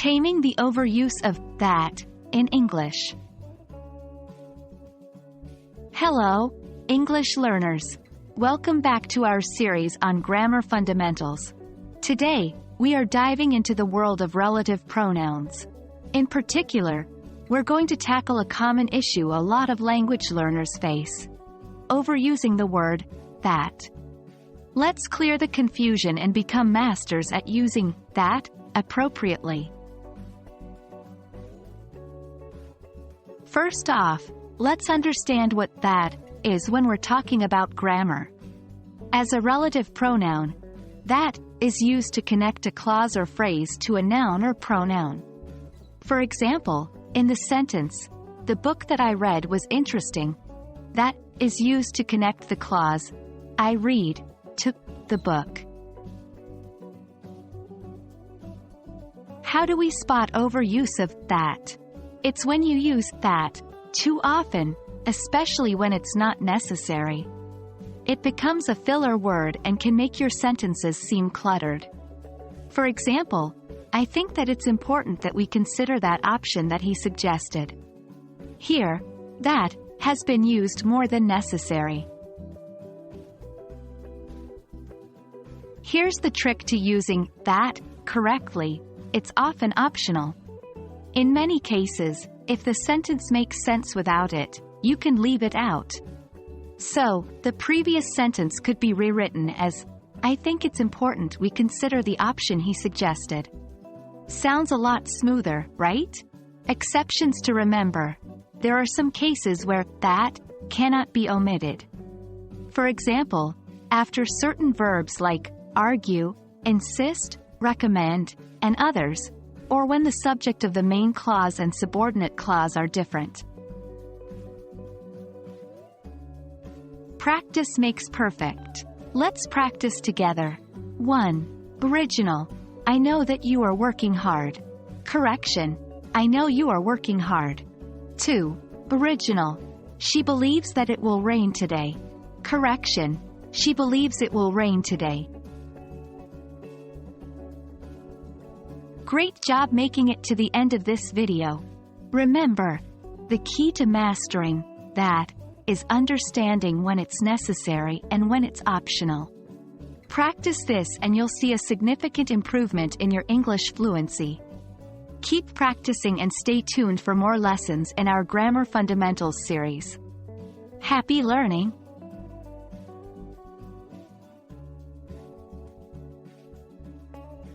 Taming the overuse of that in English. Hello, English learners. Welcome back to our series on grammar fundamentals. Today, we are diving into the world of relative pronouns. In particular, we're going to tackle a common issue a lot of language learners face: overusing the word that. Let's clear the confusion and become masters at using that appropriately. First off, let's understand what that is when we're talking about grammar. As a relative pronoun, that is used to connect a clause or phrase to a noun or pronoun. For example, in the sentence, "The book that I read was interesting," that is used to connect the clause, "I read," to the book. How do we spot overuse of that? It's when you use that too often, especially when it's not necessary. It becomes a filler word and can make your sentences seem cluttered. For example, I think that it's important that we consider that option that he suggested. Here, that has been used more than necessary. Here's the trick to using that correctly: it's often optional. In many cases, if the sentence makes sense without it, you can leave it out. So, the previous sentence could be rewritten as, "I think it's important we consider the option he suggested." Sounds a lot smoother, right? Exceptions to remember: there are some cases where that cannot be omitted. For example, after certain verbs like argue, insist, recommend, and others, or when the subject of the main clause and subordinate clause are different. Practice makes perfect. Let's practice together. 1. Original: I know that you are working hard. Correction: I know you are working hard. 2. Original: she believes that it will rain today. Correction: she believes it will rain today. Great job making it to the end of this video. Remember, the key to mastering that is understanding when it's necessary and when it's optional. Practice this and you'll see a significant improvement in your English fluency. Keep practicing and stay tuned for more lessons in our Grammar Fundamentals series. Happy learning!